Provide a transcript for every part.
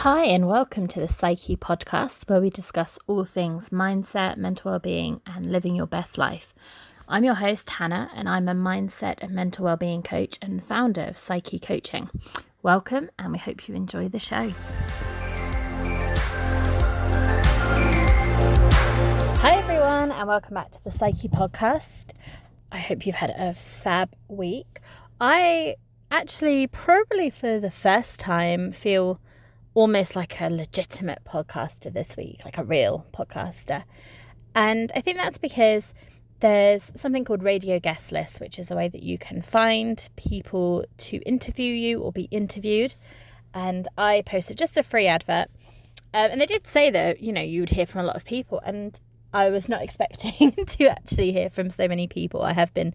Hi and welcome to the Psykhe podcast, where we discuss all things mindset, mental well-being and living your best life. I'm your host Hannah and I'm a mindset and mental well-being coach and founder of Psykhe Coaching. Welcome and we hope you enjoy the show. Hi everyone and welcome back to the Psykhe podcast. I hope you've had a fab week. I actually probably for the first time feel almost like a legitimate podcaster this week, like a real podcaster. And I think that's because there's something called radio guest list, which is a way that you can find people to interview you or be interviewed. And I posted just a free advert. And they did say that, you would hear from a lot of people. And I was not expecting to actually hear from so many people. I have been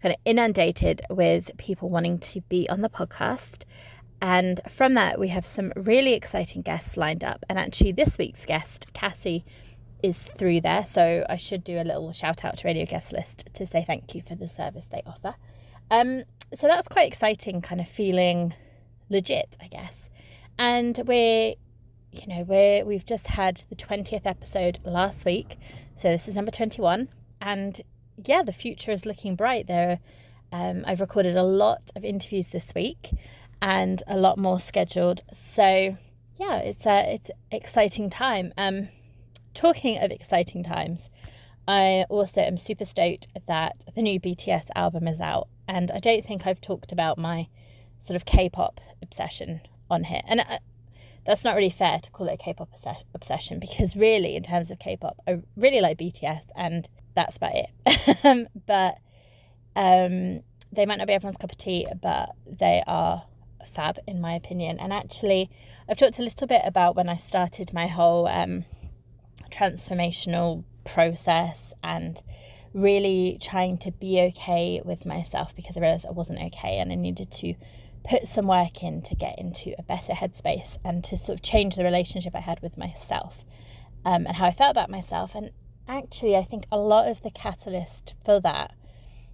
kind of inundated with people wanting to be on the podcast. And from that, we have some really exciting guests lined up. And actually this week's guest, Cassie, is through there. So I should do a little shout out to Radio Guest List to say thank you for the service they offer. So that's quite exciting, kind of feeling legit, I guess. And we've just had the 20th episode last week. So this is number 21. And yeah, the future is looking bright. I've recorded a lot of interviews this week and a lot more scheduled. So yeah, it's exciting time. Talking of exciting times, I also am super stoked that the new BTS album is out. And I don't think I've talked about my sort of K-pop obsession on here. And that's not really fair to call it a K-pop obsession, because really, in terms of K-pop, I really like BTS and that's about it. But they might not be everyone's cup of tea, but they are fab in my opinion. And actually I've talked a little bit about when I started my whole transformational process and really trying to be okay with myself, because I realized I wasn't okay and I needed to put some work in to get into a better headspace and to sort of change the relationship I had with myself, and how I felt about myself. And actually I think a lot of the catalyst for that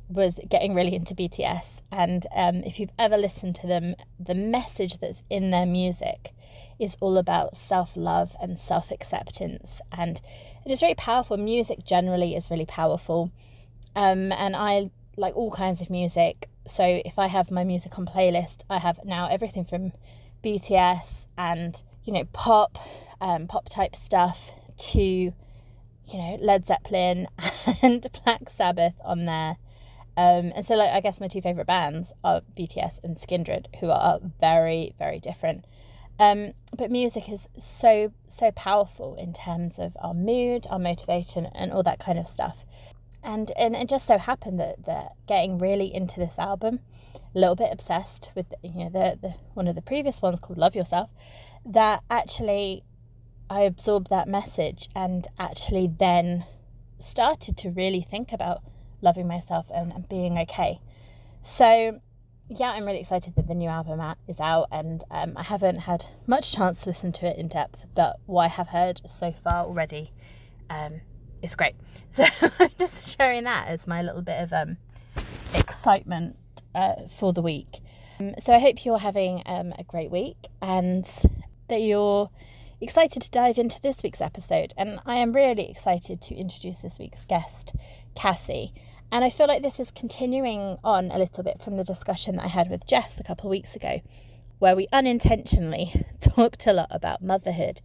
was getting really into BTS. And if you've ever listened to them, the message that's in their music is all about self-love and self-acceptance, and it is very powerful. Music generally is really powerful, and I like all kinds of music. So if I have my music on playlist, I have now everything from BTS and pop type stuff to Led Zeppelin and Black Sabbath on there. And so I guess my two favourite bands are BTS and Skindred, who are very, very different. But music is so powerful in terms of our mood, our motivation and all that kind of stuff. And it just so happened that getting really into this album, a little bit obsessed with the one of the previous ones called Love Yourself, that actually I absorbed that message and actually then started to really think about loving myself and being okay. So yeah, I'm really excited that the new album is out, and I haven't had much chance to listen to it in depth, but what I have heard so far already is great. So I'm just sharing that as my little bit of excitement for the week. So I hope you're having a great week and that you're excited to dive into this week's episode. And I am really excited to introduce this week's guest, Cassie. And I feel like this is continuing on a little bit from the discussion that I had with Jess a couple of weeks ago, where we unintentionally talked a lot about motherhood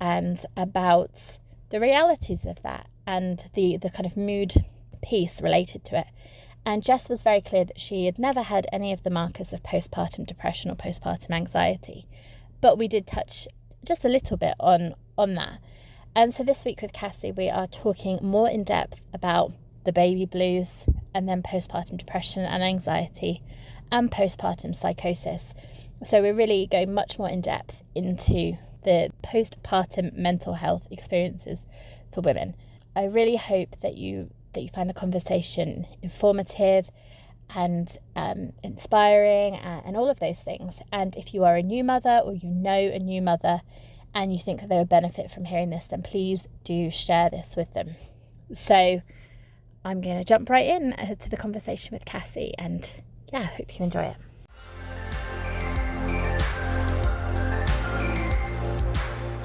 and about the realities of that and the kind of mood piece related to it. And Jess was very clear that she had never had any of the markers of postpartum depression or postpartum anxiety, but we did touch just a little bit on that. And so this week with Cassie, we are talking more in depth about the baby blues and then postpartum depression and anxiety and postpartum psychosis. So we're really going much more in depth into the postpartum mental health experiences for women. I really hope that you find the conversation informative and inspiring and all of those things. And if you are a new mother or you know a new mother and you think that they would benefit from hearing this, then please do share this with them. So I'm going to jump right in to the conversation with Cassie, and yeah, I hope you enjoy it.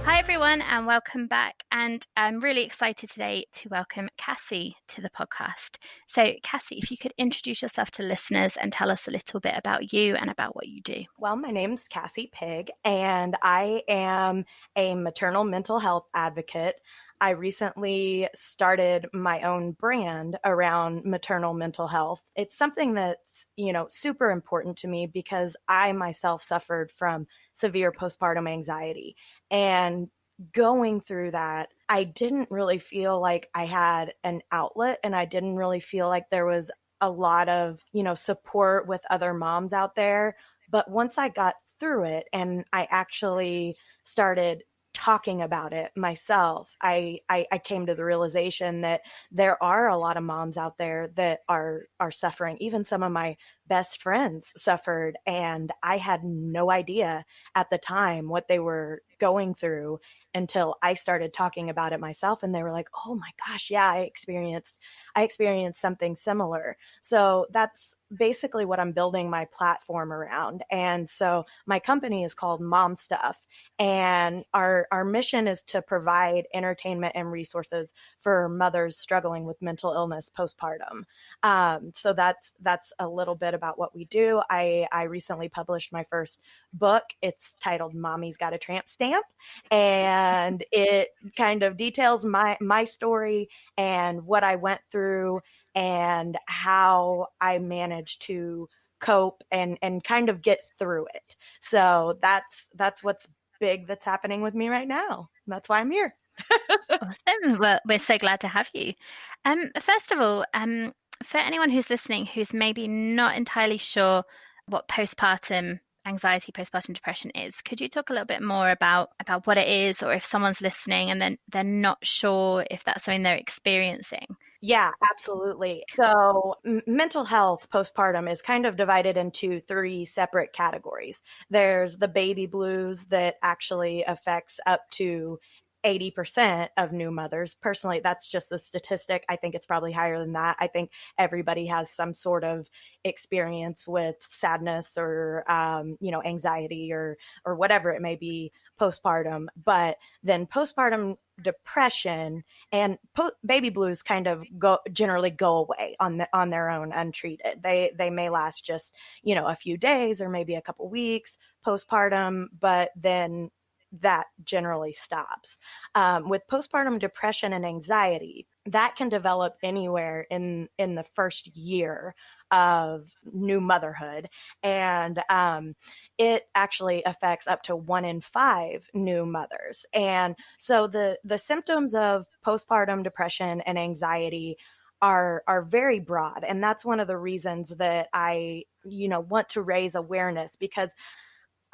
Hi, everyone, and welcome back. And I'm really excited today to welcome Cassie to the podcast. So, Cassie, if you could introduce yourself to listeners and tell us a little bit about you and about what you do. Well, my name's Cassie Pigg, and I am a maternal mental health advocate. I recently started my own brand around maternal mental health. It's something that's, super important to me because I myself suffered from severe postpartum anxiety. And going through that, I didn't really feel like I had an outlet, and I didn't really feel like there was a lot of, support with other moms out there. But once I got through it and I actually started talking about it myself, I came to the realization that there are a lot of moms out there that are suffering. Even some of my best friends suffered, and I had no idea at the time what they were going through until I started talking about it myself. And they were like, "Oh my gosh, yeah, I experienced something similar." So that's basically what I'm building my platform around. And so my company is called Mom Stuff, and our mission is to provide entertainment and resources for mothers struggling with mental illness postpartum. So that's a little bit about what we do. I recently published my first book. It's titled Mommy's Got a Tramp Stamp, and it kind of details my story and what I went through and how I managed to cope and kind of get through it. So that's what's big that's happening with me right now. That's why I'm here. Awesome. Well, we're so glad to have you. First of all, for anyone who's listening who's maybe not entirely sure what postpartum anxiety, postpartum depression is, could you talk a little bit more about what it is, or if someone's listening and then they're not sure if that's something they're experiencing? Yeah, absolutely. So mental health postpartum is kind of divided into three separate categories. There's the baby blues that actually affects up to 80% of new mothers. Personally, that's just the statistic. I think it's probably higher than that. I think everybody has some sort of experience with sadness or, anxiety or whatever it may be postpartum. But then postpartum depression and baby blues kind of generally go away on their own untreated. They may last just, a few days or maybe a couple weeks postpartum, but then that generally stops. With postpartum depression and anxiety, that can develop anywhere in the first year of new motherhood. And it actually affects up to 1 in 5 new mothers. And so the symptoms of postpartum depression and anxiety are very broad. And that's one of the reasons that I, want to raise awareness, because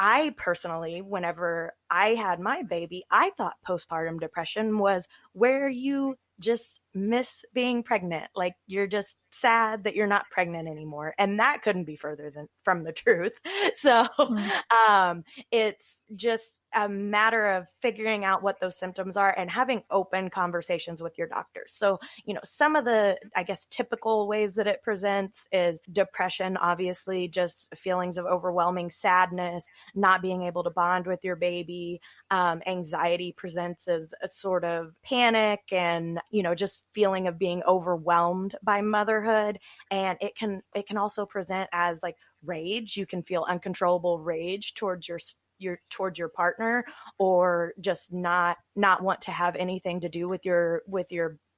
I personally, whenever I had my baby, I thought postpartum depression was where you just miss being pregnant. Like you're just sad that you're not pregnant anymore. And that couldn't be further from the truth. So it's just a matter of figuring out what those symptoms are and having open conversations with your doctors. So, some of the, I guess, typical ways that it presents is depression, obviously, just feelings of overwhelming sadness, not being able to bond with your baby. Anxiety presents as a sort of panic and, just feeling of being overwhelmed by motherhood. And it can also present as like rage. You can feel uncontrollable rage towards your partner, or just not want to have anything to do with your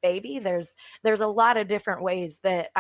baby. There's a lot of different ways that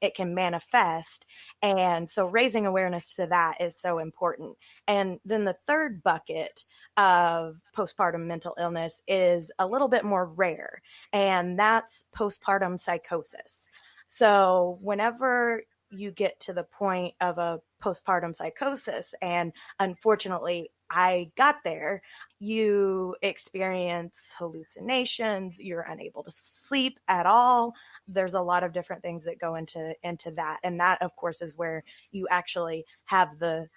it can manifest. And so raising awareness to that is so important. And then the third bucket of postpartum mental illness is a little bit more rare, and that's postpartum psychosis. So whenever you get to the point of a postpartum psychosis, and unfortunately I got there, you experience hallucinations, you're unable to sleep at all. There's a lot of different things that go into that. And that, of course, is where you actually have the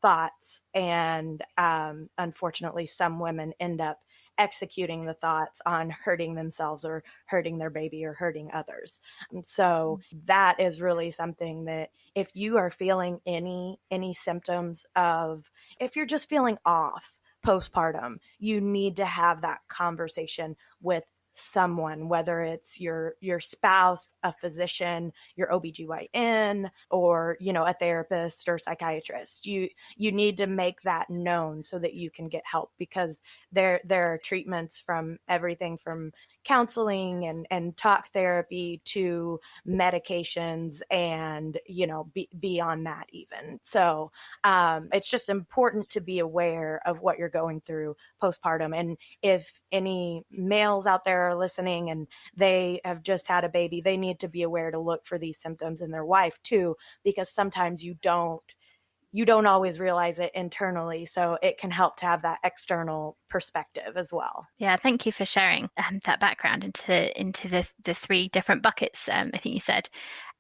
thoughts. And unfortunately, some women end up executing the thoughts on hurting themselves or hurting their baby or hurting others. And so that is really something that if you are feeling any symptoms of, if you're just feeling off postpartum, you need to have that conversation with someone, whether it's your spouse, a physician, your OBGYN, or, you know, a therapist or psychiatrist. You need to make that known so that you can get help, because there are treatments from everything from counseling and talk therapy to medications, and, you know, beyond that even. So it's just important to be aware of what you're going through postpartum. And if any males out there are listening and they have just had a baby, they need to be aware to look for these symptoms in their wife too, because sometimes you don't always realize it internally. So it can help to have that external perspective as well. Yeah, thank you for sharing that background into the three different buckets, I think you said.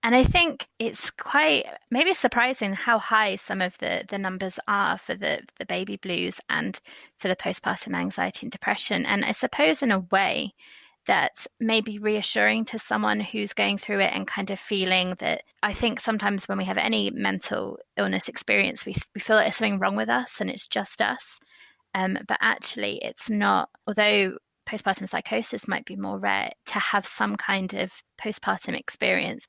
And I think it's quite maybe surprising how high some of the numbers are for the baby blues and for the postpartum anxiety and depression. And I suppose in a way that's maybe reassuring to someone who's going through it and kind of feeling that, I think sometimes when we have any mental illness experience, we feel like there's something wrong with us and it's just us. But actually it's not, although postpartum psychosis might be more rare, to have some kind of postpartum experience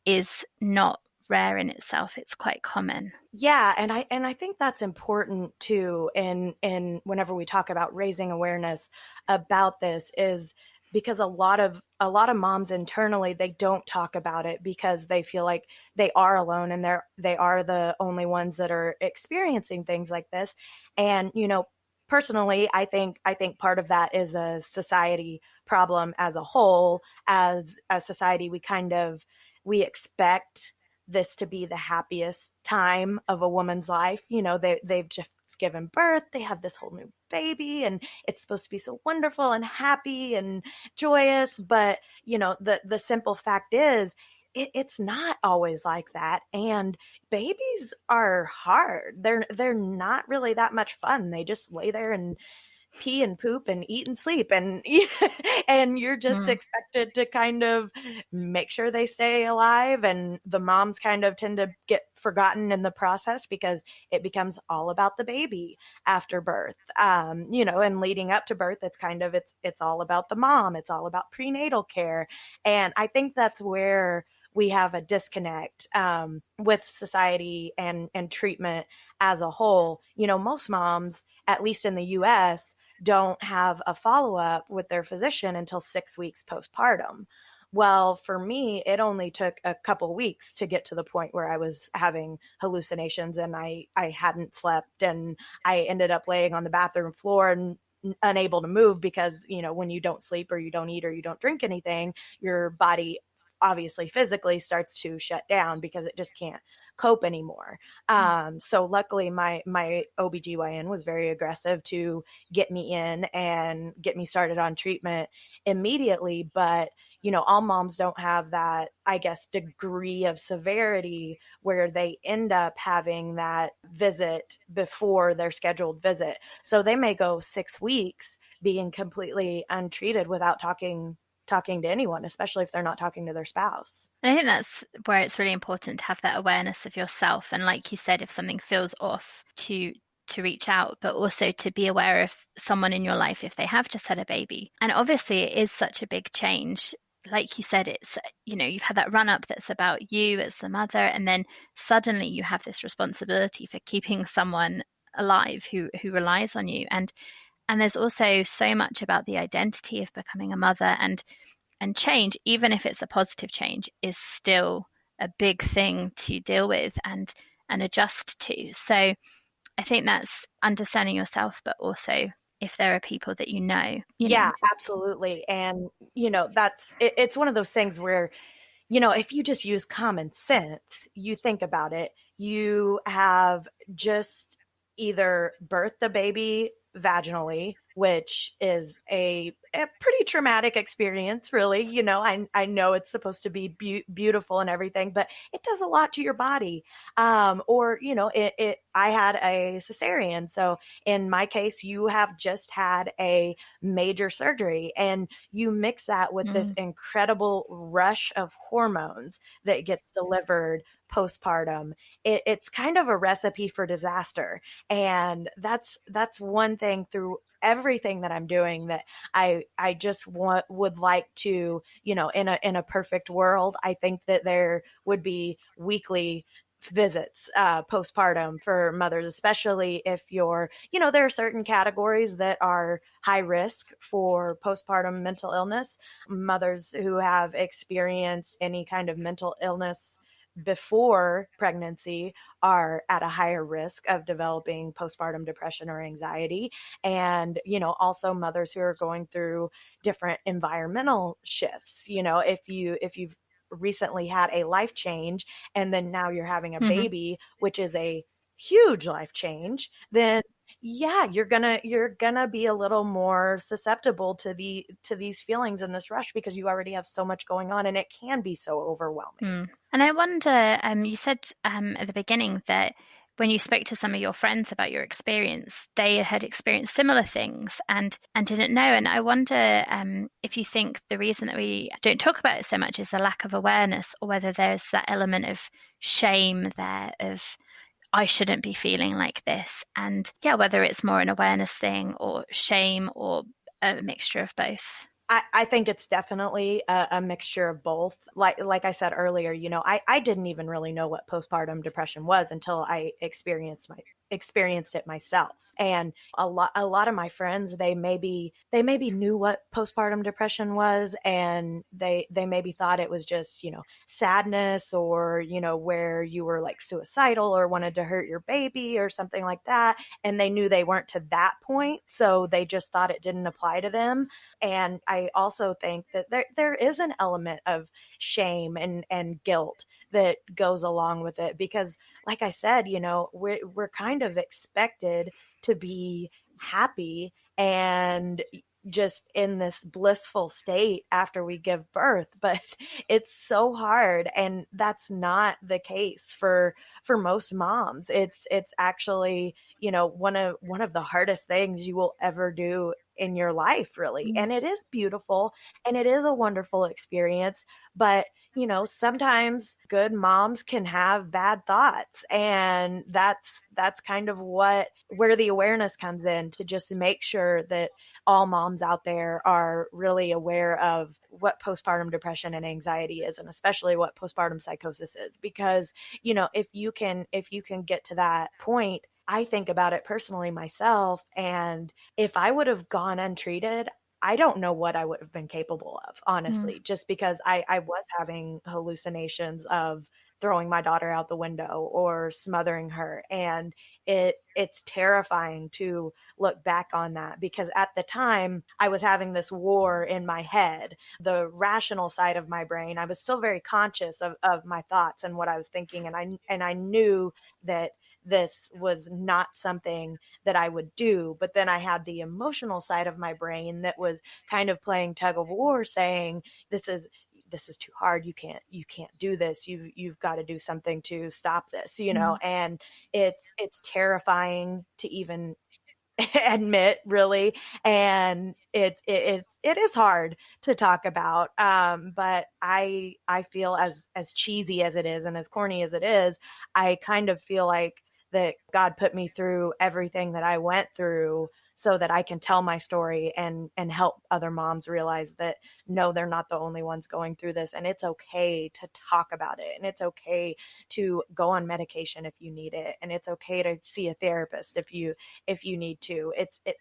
is not rare in itself. It's quite common. Yeah, and I think that's important too, in whenever we talk about raising awareness about this, is because a lot of moms internally, they don't talk about it because they feel like they are alone and they are the only ones that are experiencing things like this. And, you know, personally, I think part of that is a society problem as a whole. As a society, we expect this to be the happiest time of a woman's life. You know, they've just given birth, they have this whole new baby, and it's supposed to be so wonderful and happy and joyous. But, you know, the simple fact is, it's not always like that. And babies are hard. They're not really that much fun. They just lay there and pee and poop and eat and sleep, and and you're just expected to kind of make sure they stay alive. And the moms kind of tend to get forgotten in the process because it becomes all about the baby after birth. You know, and leading up to birth, it's all about the mom. It's all about prenatal care. And I think that's where we have a disconnect with society and treatment as a whole. You know, most moms, at least in the US, don't have a follow-up with their physician until 6 weeks postpartum. Well, for me, it only took a couple weeks to get to the point where I was having hallucinations and I hadn't slept, and I ended up laying on the bathroom floor and unable to move because, you know, when you don't sleep or you don't eat or you don't drink anything, your body obviously physically starts to shut down because it just can't cope anymore. So luckily my OBGYN was very aggressive to get me in and get me started on treatment immediately. But, you know, all moms don't have that, I guess, degree of severity where they end up having that visit before their scheduled visit. So they may go 6 weeks being completely untreated without talking to anyone, especially if they're not talking to their spouse. And I think that's where it's really important to have that awareness of yourself. And like you said, if something feels off, to reach out, but also to be aware of someone in your life if they have just had a baby. And obviously it is such a big change. Like you said, it's, you know, you've had that run up that's about you as the mother, and then suddenly you have this responsibility for keeping someone alive who relies on you. And there's also so much about the identity of becoming a mother, and change, even if it's a positive change, is still a big thing to deal with and adjust to. So I think that's understanding yourself, but also if there are people that you know. Yeah, absolutely. And, you know, it's one of those things where, you know, if you just use common sense, you think about it, you have just either birthed the baby vaginally, which is a pretty traumatic experience, really. You know, I know it's supposed to be beautiful and everything, but it does a lot to your body. Or, you know, I had a cesarean. So in my case, you have just had a major surgery, and you mix that with this incredible rush of hormones that gets delivered postpartum, it's kind of a recipe for disaster. And that's one thing through everything that I'm doing that I just would like to, in a perfect world, I think that there would be weekly visits postpartum for mothers, especially if there are certain categories that are high risk for postpartum mental illness. Mothers who have experienced any kind of mental illness before pregnancy are at a higher risk of developing postpartum depression or anxiety. And, also mothers who are going through different environmental shifts. If you've recently had a life change and then now you're having a Mm-hmm. baby, which is a huge life change, then yeah, you're gonna be a little more susceptible to these feelings and this rush because you already have so much going on, and it can be so overwhelming. Mm. And I wonder, you said at the beginning that when you spoke to some of your friends about your experience, they had experienced similar things and didn't know. And I wonder if you think the reason that we don't talk about it so much is a lack of awareness, or whether there's that element of shame there of I shouldn't be feeling like this. And yeah, whether it's more an awareness thing or shame or a mixture of both. I think it's definitely a mixture of both. Like I said earlier, I didn't even really know what postpartum depression was until I experienced it myself. And a lot of my friends, they maybe knew what postpartum depression was, and they maybe thought it was just, sadness, or, where you were like suicidal or wanted to hurt your baby or something like that. And they knew they weren't to that point, so they just thought it didn't apply to them. And I also think that there is an element of shame and guilt that goes along with it, because like I said, we're kind of expected to be happy and just in this blissful state after we give birth, but it's so hard, and that's not the case for most moms. It's actually, one of the hardest things you will ever do in your life, really. And it is beautiful and it is a wonderful experience, but sometimes good moms can have bad thoughts, and that's kind of where the awareness comes in, to just make sure that all moms out there are really aware of what postpartum depression and anxiety is, and especially what postpartum psychosis is. Because, if you can get to that point, I think about it personally myself, and if I would have gone untreated, I don't know what I would have been capable of, honestly, just because I was having hallucinations of throwing my daughter out the window or smothering her. And it's terrifying to look back on that, because at the time I was having this war in my head. The rational side of my brain, I was still very conscious of my thoughts and what I was thinking. And I knew that this was not something that I would do. But then I had the emotional side of my brain that was kind of playing tug of war, saying, this is too hard. You can't do this. You've got to do something to stop this, and it's terrifying to even admit, really. And it is hard to talk about. But I feel, as cheesy as it is and as corny as it is, I kind of feel like that God put me through everything that I went through so that I can tell my story and help other moms realize that no, they're not the only ones going through this, and it's okay to talk about it, and it's okay to go on medication if you need it, and it's okay to see a therapist if you need to.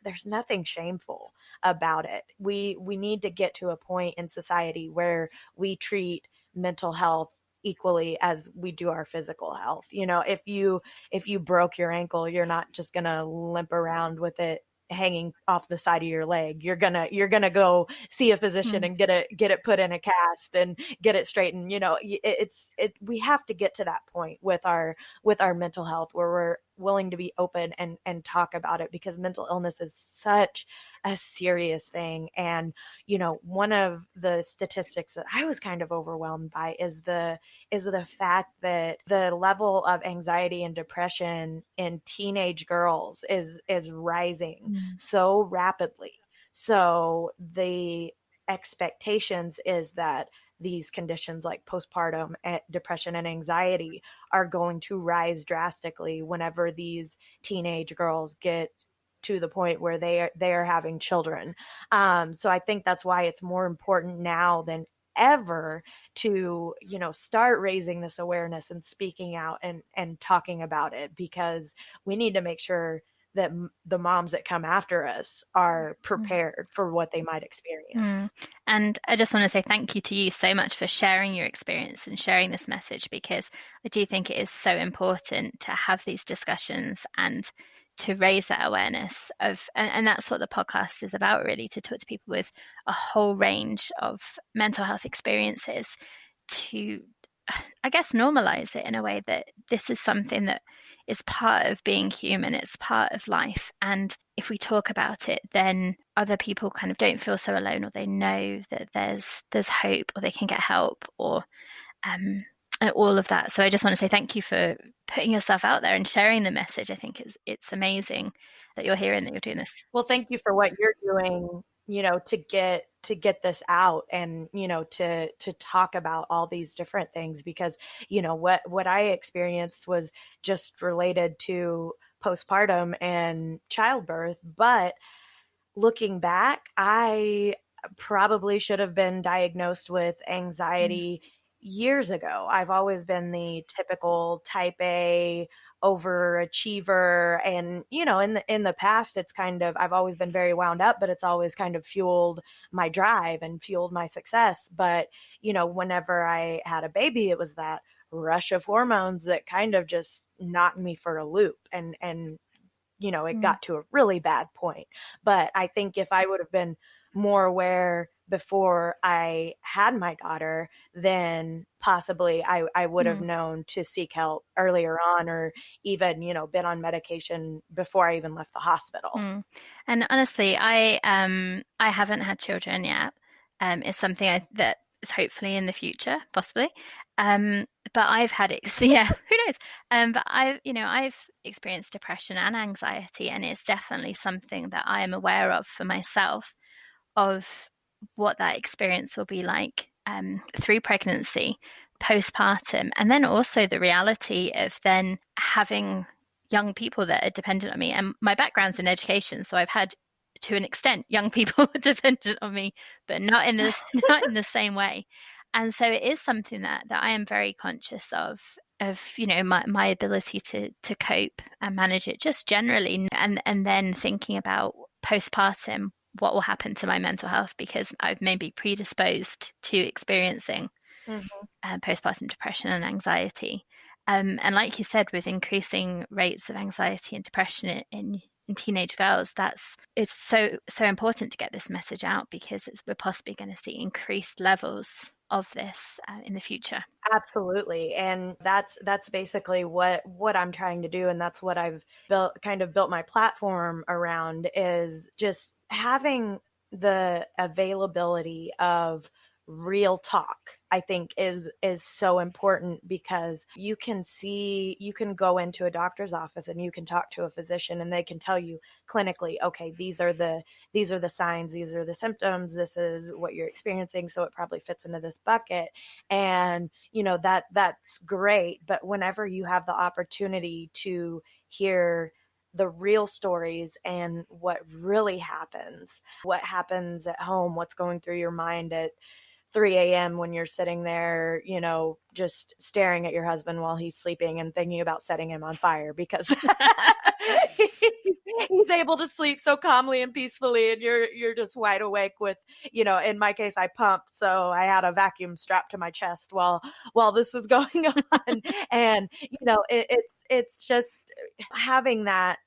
There's nothing shameful about it. We need to get to a point in society where we treat mental health equally as we do our physical health. If you broke your ankle, you're not just going to limp around with it hanging off the side of your leg. You're gonna go see a physician and get it put in a cast and get it straightened. We have to get to that point with our mental health, where we're willing to be open and talk about it, because mental illness is such a serious thing. And one of the statistics that I was kind of overwhelmed by is the fact that the level of anxiety and depression in teenage girls is rising so rapidly. So the expectations is that these conditions like postpartum depression and anxiety are going to rise drastically whenever these teenage girls get to the point where they are having children. So I think that's why it's more important now than ever to, start raising this awareness and speaking out and talking about it, because we need to make sure that the moms that come after us are prepared for what they might experience. And I just want to say thank you to you so much for sharing your experience and sharing this message, because I do think it is so important to have these discussions and to raise that awareness of, and that's what the podcast is about, really, to talk to people with a whole range of mental health experiences to, I guess, normalize it in a way that this is something that is part of being human. It's part of life. And if we talk about it, then other people kind of don't feel so alone, or they know that there's hope, or they can get help, or and all of that. So I just want to say thank you for putting yourself out there and sharing the message. I think it's amazing that you're here and that you're doing this. Well, thank you for what you're doing, to get this out, and, to talk about all these different things, because, what I experienced was just related to postpartum and childbirth. But looking back, I probably should have been diagnosed with anxiety years ago. I've always been the typical type A overachiever, and in the past, it's kind of, I've always been very wound up, but it's always kind of fueled my drive and fueled my success. But whenever I had a baby, it was that rush of hormones that kind of just knocked me for a loop, and it got to a really bad point. But I think if I would have been more aware before I had my daughter, then possibly I would have known to seek help earlier on, or even, been on medication before I even left the hospital. And honestly, I haven't had children yet. It's something that is hopefully in the future, possibly. But I've had yeah, who knows? But I've experienced depression and anxiety, and it's definitely something that I am aware of for myself, of what that experience will be like through pregnancy, postpartum, and then also the reality of then having young people that are dependent on me. And my background's in education, so I've had, to an extent, young people dependent on me, but not in the same way. And so it is something that I am very conscious of my ability to cope and manage it just generally, and then thinking about postpartum, what will happen to my mental health, because I've maybe predisposed to experiencing postpartum depression and anxiety. And like you said, with increasing rates of anxiety and depression in teenage girls, it's so important to get this message out, because we're possibly going to see increased levels of this in the future. Absolutely. And that's basically what I'm trying to do. And that's what I've built my platform around, is just having the availability of real talk, I think is so important, because you can go into a doctor's office and you can talk to a physician, and they can tell you clinically, okay, these are the signs, these are the symptoms, this is what you're experiencing, so it probably fits into this bucket. And that's great. But whenever you have the opportunity to hear the real stories and what really happens, what happens at home, what's going through your mind at 3 a.m. when you're sitting there, just staring at your husband while he's sleeping and thinking about setting him on fire because he's able to sleep so calmly and peacefully, and you're just wide awake with, in my case, I pumped, so I had a vacuum strapped to my chest while this was going on. And, it's just having that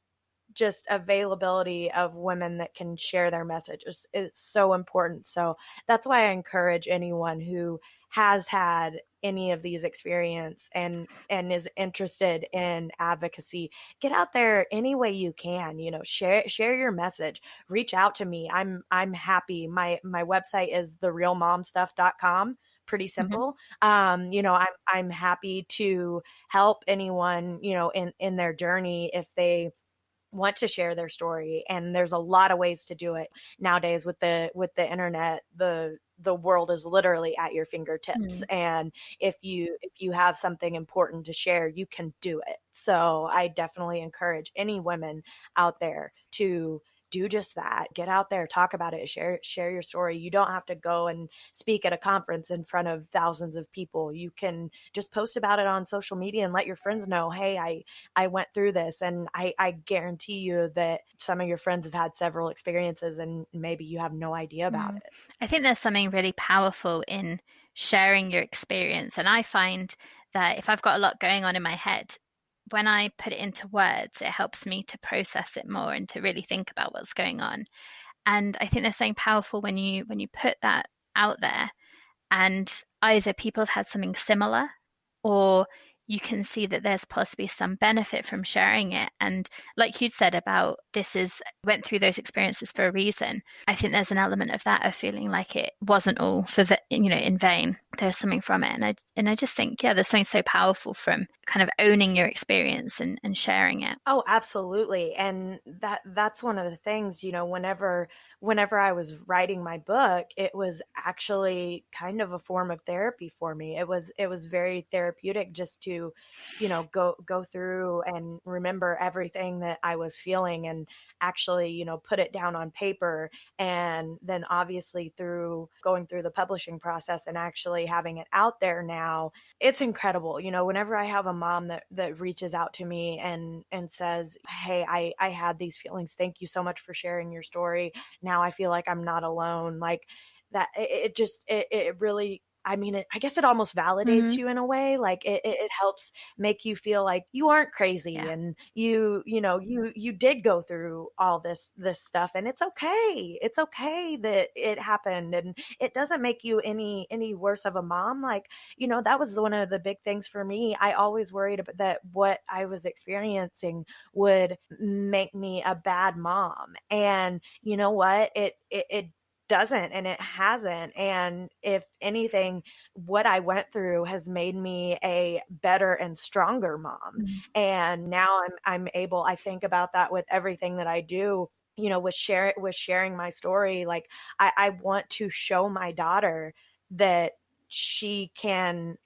just availability of women that can share their messages is so important. So that's why I encourage anyone who has had any of these experience and is interested in advocacy, get out there any way you can, share your message, reach out to me. I'm happy. My website is therealmomstuff.com. Pretty simple. I'm happy to help anyone, in their journey if they want to share their story. And there's a lot of ways to do it nowadays with the internet. The world is literally at your fingertips. And if you have something important to share, you can do it. So I definitely encourage any women out there to do just that. Get out there, talk about it, share your story. You don't have to go and speak at a conference in front of thousands of people. You can just post about it on social media and let your friends know, hey, I went through this. And I guarantee you that some of your friends have had several experiences and maybe you have no idea about it. I think there's something really powerful in sharing your experience. And I find that if I've got a lot going on in my head, when I put it into words, it helps me to process it more and to really think about what's going on. And I think there's something powerful when you put that out there, and either people have had something similar, or you can see that there's possibly some benefit from sharing it. And like you said about went through those experiences for a reason. I think there's an element of that, of feeling like it wasn't all in vain. There's something from it. And I just think, yeah, there's something so powerful from kind of owning your experience and sharing it. Oh, absolutely. And that's one of the things, whenever I was writing my book, it was actually kind of a form of therapy for me. It was very therapeutic just to, go through and remember everything that I was feeling and actually, put it down on paper. And then obviously through going through the publishing process and actually having it out there now, it's incredible. Whenever I have a mom that reaches out to me and says, hey, I had these feelings. Thank you so much for sharing your story. Now I feel like I'm not alone. Like that, it really, I mean, I guess it almost validates you in a way. Like it helps make you feel like you aren't crazy, and you did go through all this stuff, and it's okay. It's okay that it happened, and it doesn't make you any worse of a mom. Like, that was one of the big things for me. I always worried about that what I was experiencing would make me a bad mom. And you know what? It doesn't, and it hasn't. And if anything, what I went through has made me a better and stronger mom. And now I'm able, I think about that with everything that I do, with sharing my story. Like I want to show my daughter that she can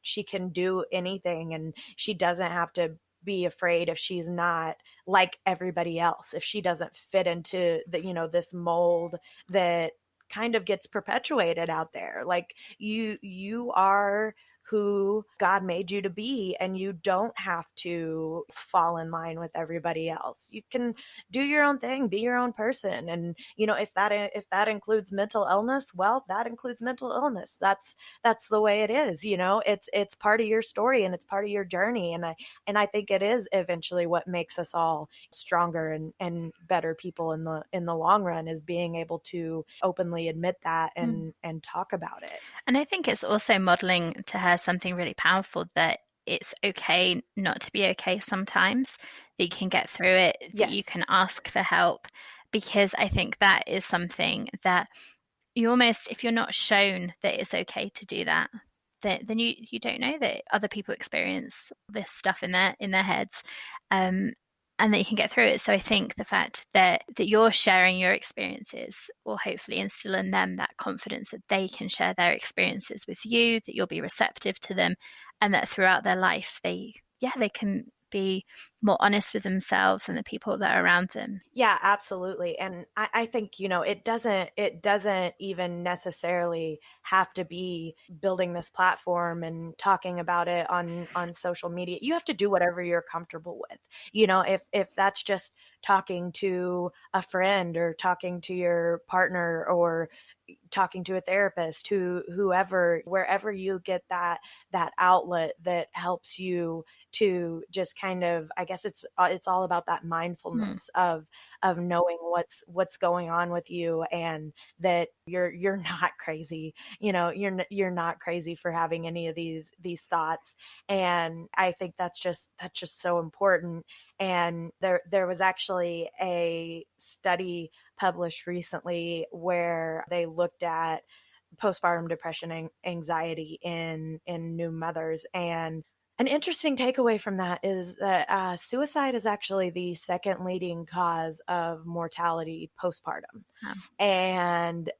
do anything, and she doesn't have to be afraid if she's not like everybody else, if she doesn't fit into this mold that kind of gets perpetuated out there. Like you are who God made you to be, and you don't have to fall in line with everybody else. You can do your own thing, be your own person. And if that includes mental illness, well, that includes mental illness. That's the way it is. It's part of your story, and it's part of your journey. And I think it is eventually what makes us all stronger and better people in the long run, is being able to openly admit that and talk about it. And I think it's also modeling to her something really powerful, that it's okay not to be okay sometimes, that you can get through it, that you Yes. can ask for help. Because I think that is something that you almost, if you're not shown that it's okay to do that, then you don't know that other people experience this stuff in their heads. And that you can get through it. So I think the fact that you're sharing your experiences will hopefully instill in them that confidence that they can share their experiences with you, that you'll be receptive to them, and that throughout their life they can be more honest with themselves and the people that are around them. Yeah, absolutely. And I think, it doesn't even necessarily have to be building this platform and talking about it on social media. You have to do whatever you're comfortable with. If that's just talking to a friend, or talking to your partner, or talking to a therapist, whoever, wherever you get that outlet that helps you to just kind of, I guess it's all about that mindfulness of knowing what's going on with you, and that you're not crazy. You're not crazy for having any of these thoughts. And I think that's just so important. And there was actually a study published recently where they looked at postpartum depression and anxiety in new mothers. And An interesting takeaway from that is that suicide is actually the second leading cause of mortality postpartum. Wow. And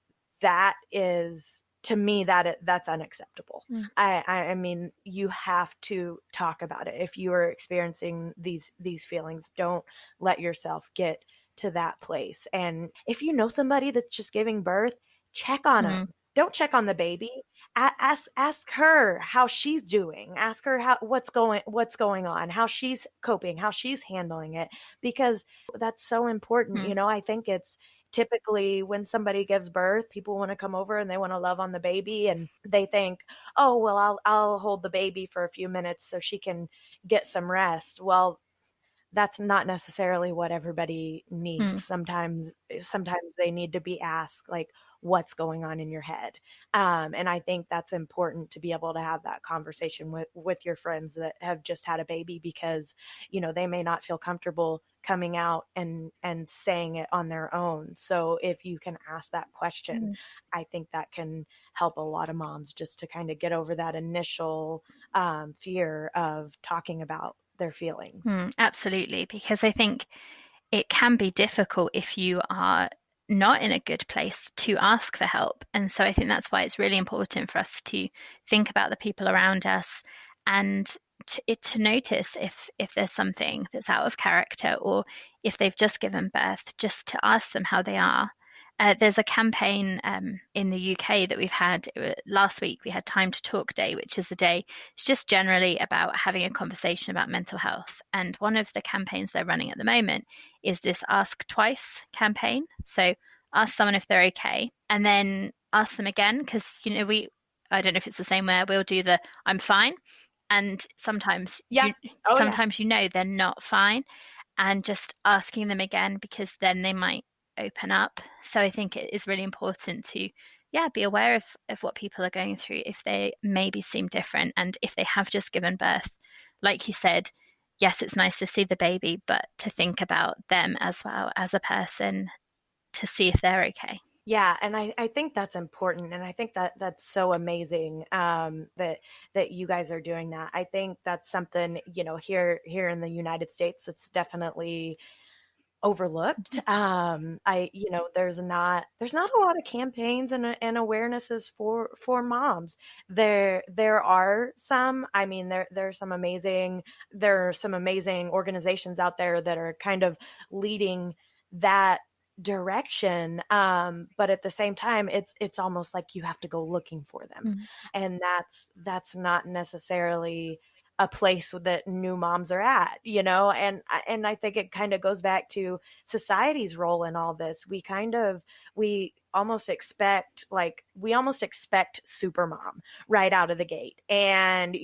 that is, to me, that's unacceptable. Mm. I mean, you have to talk about it. If you are experiencing these feelings, don't let yourself get to that place. And if you know somebody that's just giving birth, check on them. Don't check on the baby. Ask her how she's doing. Ask her what's going on, how she's coping, how she's handling it, because that's so important. You know, I think it's typically when somebody gives birth, people want to come over and they want to love on the baby, and they think, oh, well, I'll hold the baby for a few minutes so she can get some rest. Well, that's not necessarily what everybody needs. Sometimes they need to be asked, like, what's going on in your head. And I think that's important to be able to have that conversation with your friends that have just had a baby, because, you know, they may not feel comfortable coming out and saying it on their own. So if you can ask that question, I think that can help a lot of moms just to kind of get over that initial fear of talking about their feelings. Absolutely, because I think it can be difficult if you are not in a good place to ask for help. And so I think that's why it's really important for us to think about the people around us, and to notice if there's something that's out of character, or if they've just given birth, just to ask them how they are. There's a campaign in the UK that we've had last week. We had Time to Talk Day, which is a day, it's just generally about having a conversation about mental health. And one of the campaigns they're running at the moment is this Ask Twice campaign. So ask someone if they're okay, and then ask them again, because, you know, I don't know if it's the same where we'll do the I'm fine. And sometimes, sometimes, you know, they're not fine, and just asking them again, because then they might open up. So I think it is really important to, be aware of what people are going through, if they maybe seem different, and if they have just given birth. Like you said, yes, it's nice to see the baby, but to think about them as well as a person, to see if they're okay. Yeah, and I think that's important, and I think that that's so amazing that you guys are doing that. I think that's something, you know, here in the United States, it's definitely overlooked. You know, there's not a lot of campaigns and awarenesses for moms. There are some. I mean, there are some amazing organizations out there that are kind of leading that direction, but at the same time, it's almost like you have to go looking for them, and that's not necessarily a place that new moms are at, you know. And I think it kind of goes back to society's role in all this. We almost expect super mom right out of the gate, and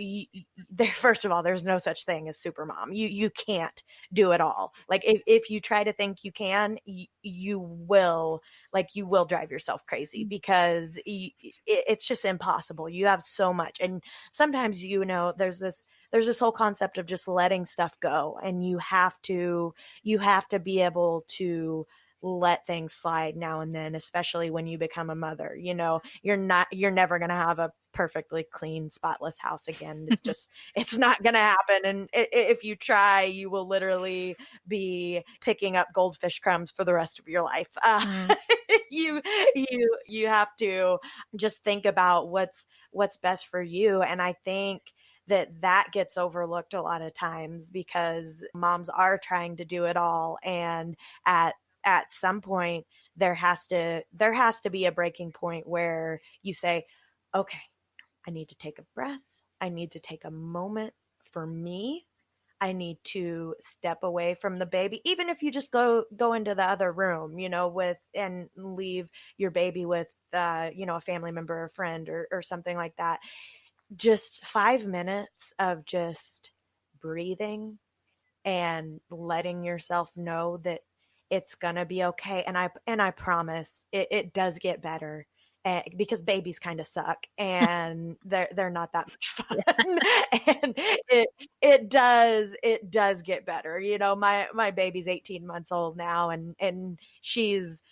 first of all, there's no such thing as super mom. You can't do it all. Like, if you try to think you can, you will drive yourself crazy, because it's just impossible. You have so much, and sometimes, you know, there's this whole concept of just letting stuff go, and you have to be able to let things slide now and then, especially when you become a mother. You know, you're never going to have a perfectly clean, spotless house again. It's not going to happen. And if you try, you will literally be picking up goldfish crumbs for the rest of your life. You have to just think about what's best for you. And I think that gets overlooked a lot of times, because moms are trying to do it all. And at some point, there has to be a breaking point where you say, okay, I need to take a breath. I need to take a moment for me. I need to step away from the baby, even if you just go into the other room, you know, and leave your baby with, you know, a family member or friend or something like that. Just 5 minutes of just breathing and letting yourself know that it's gonna be okay. And I promise it does get better, because babies kind of suck, and they're not that much fun. And it does get better. You know, my baby's 18 months old now, and she's,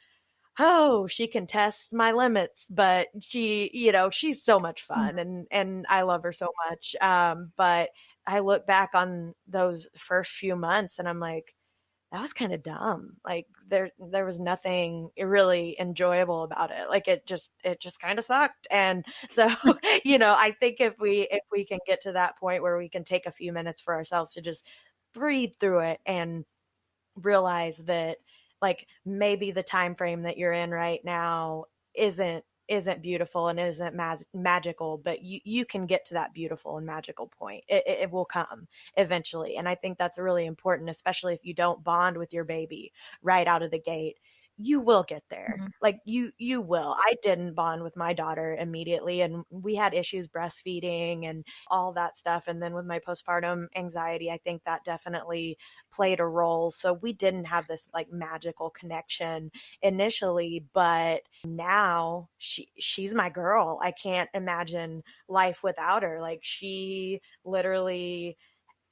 she can test my limits, but she, you know, she's so much fun, and I love her so much. But I look back on those first few months and I'm like, that was kind of dumb. Like there was nothing really enjoyable about it. Like it just kind of sucked. And so, I think if we can get to that point where we can take a few minutes for ourselves to just breathe through it and realize that, like, maybe the time frame that you're in right now isn't beautiful and isn't magical, but you can get to that beautiful and magical point. It will come eventually. And I think that's really important, especially if you don't bond with your baby right out of the gate. You will get there. Mhm. Like you will. I didn't bond with my daughter immediately, and we had issues breastfeeding and all that stuff. And then with my postpartum anxiety, I think that definitely played a role. So we didn't have this like magical connection initially, but now she's my girl. I can't imagine life without her. Like, she literally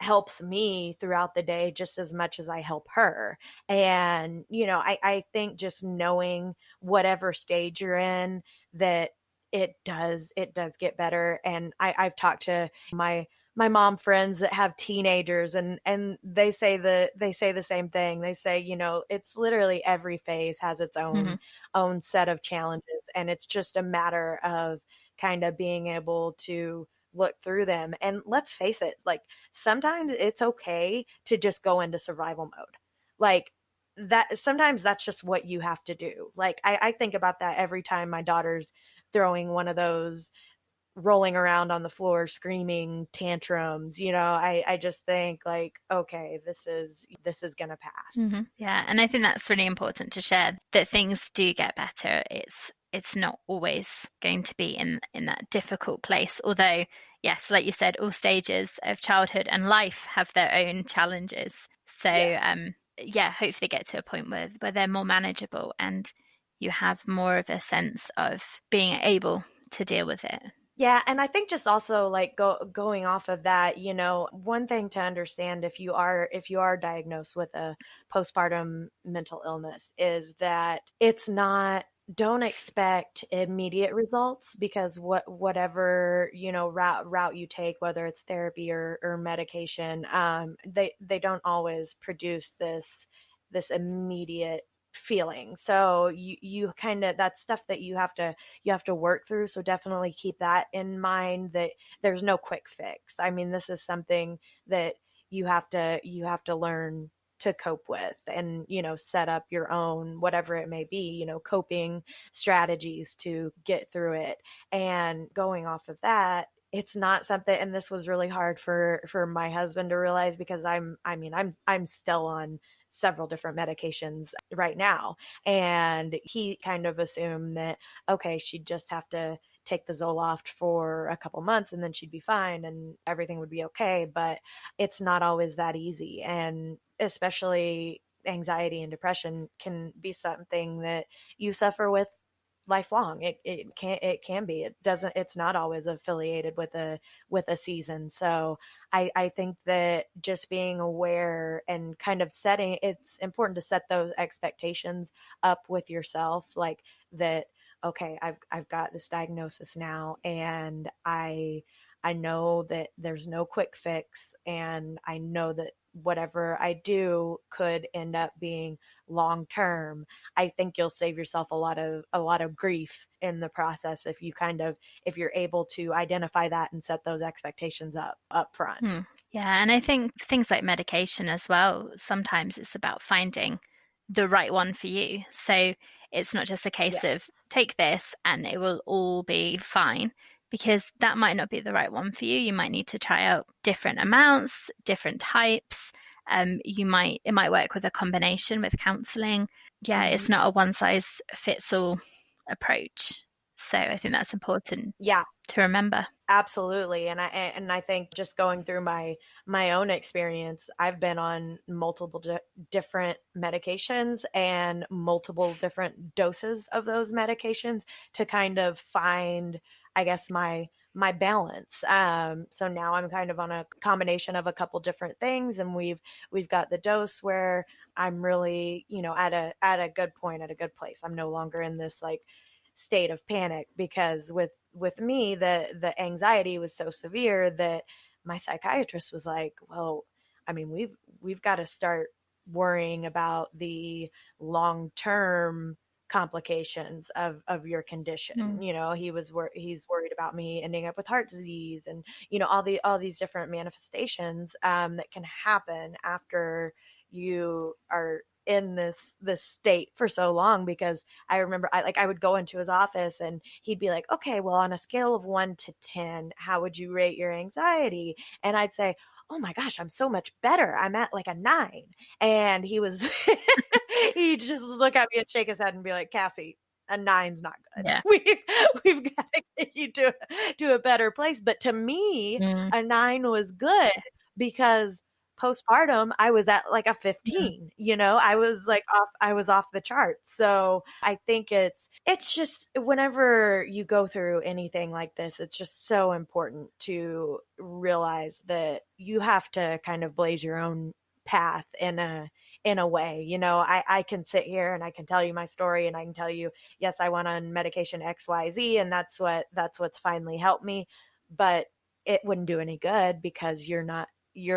helps me throughout the day just as much as I help her. And, I think just knowing whatever stage you're in, that it does get better. And I've talked to my mom friends that have teenagers, and they say the same thing. They say, it's literally every phase has its Mhm. own set of challenges, and it's just a matter of kind of being able to look through them. And let's face it, like, sometimes it's okay to just go into survival mode. Like, that sometimes that's just what you have to do. Like, I think about that every time my daughter's throwing one of those rolling around on the floor screaming tantrums. I just think, like, okay, this is gonna pass. Yeah, and I think that's really important to share, that things do get better. It's not always going to be in that difficult place. Although, yes, like you said, all stages of childhood and life have their own challenges. So, Yes. yeah, hopefully get to a point where they're more manageable and you have more of a sense of being able to deal with it. Yeah, and I think just also, like, going off of that, one thing to understand, if you are diagnosed with a postpartum mental illness, is that it's not, don't expect immediate results, because whatever, route you take, whether it's therapy or medication, they don't always produce this immediate feeling. So you kind of, that's stuff that you have to work through. So definitely keep that in mind, that there's no quick fix. I mean, this is something that you have to learn to cope with, and set up your own, whatever it may be, coping strategies to get through it. And going off of that, it's not something, and this was really hard for my husband to realize, because I'm still on several different medications right now. And he kind of assumed that, okay, she'd just have to take the Zoloft for a couple months and then she'd be fine and everything would be okay. But it's not always that easy. And especially anxiety and depression can be something that you suffer with lifelong. It can be. It's not always affiliated with a season. So I think that just being aware and kind of it's important to set those expectations up with yourself, like that, okay, I've got this diagnosis now, and I know that there's no quick fix, and I know that whatever I do could end up being long term. I think you'll save yourself a lot of grief in the process, if you're able to identify that and set those expectations up front. Yeah, and I think things like medication as well, sometimes it's about finding the right one for you. So it's not just a case Yeah. of take this and it will all be fine, because that might not be the right one for you. You might need to try out different amounts, different types. It might work with a combination with counseling. Yeah, it's not a one size fits all approach. So I think that's important Yeah. to remember. Absolutely. And I think just going through my own experience, I've been on multiple different medications and multiple different doses of those medications to kind of find, I guess, my balance. So now I'm kind of on a combination of a couple different things, and we've got the dose where I'm really, at a good point, at a good place. I'm no longer in this, like, state of panic, because with me, the anxiety was so severe that my psychiatrist was like, well, I mean, we've got to start worrying about the long-term complications of your condition. He's worried about me ending up with heart disease, and all these different manifestations that can happen after you are in this state for so long. Because I remember I would go into his office and he'd be like, okay, well, on a scale of 1 to 10, how would you rate your anxiety? And I'd say, oh my gosh, I'm so much better. I'm at like a 9. And he'd just look at me and shake his head and be like, Cassie, a 9's not good. Yeah. We've got to get you to a better place. But to me, a 9 was good, because postpartum, I was at like a 15. I was off the charts. So I think it's just, whenever you go through anything like this, it's just so important to realize that you have to kind of blaze your own path in a way. I can sit here and I can tell you my story, and I can tell you, yes, I went on medication XYZ, and that's what's finally helped me, but it wouldn't do any good, because you're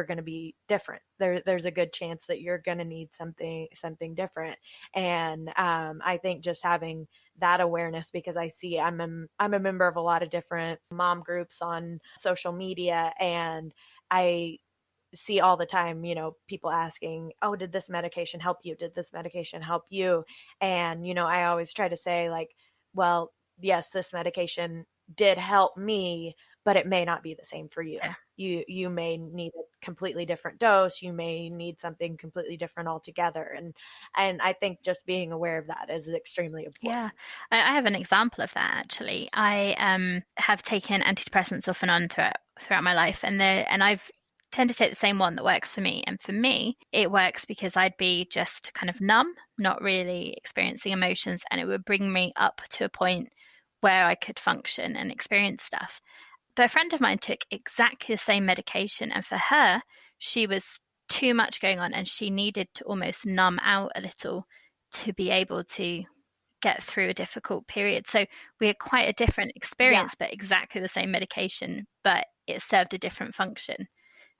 going to be different. There's a good chance that you're going to need something different. And I think just having that awareness, because I'm a member of a lot of different mom groups on social media, and I see all the time, people asking, oh, did this medication help you? Did this medication help you? And, I always try to say, like, well, yes, this medication did help me, but it may not be the same for you. Yeah. You may need a completely different dose. You may need something completely different altogether. And I think just being aware of that is extremely important. Yeah, I have an example of that, actually. I have taken antidepressants off and on throughout my life, and I've tend to take the same one that works for me. And for me, it works because I'd be just kind of numb, not really experiencing emotions, and it would bring me up to a point where I could function and experience stuff. But a friend of mine took exactly the same medication, and for her, she was too much going on, and she needed to almost numb out a little to be able to get through a difficult period. So we had quite a different experience, but exactly the same medication, but it served a different function.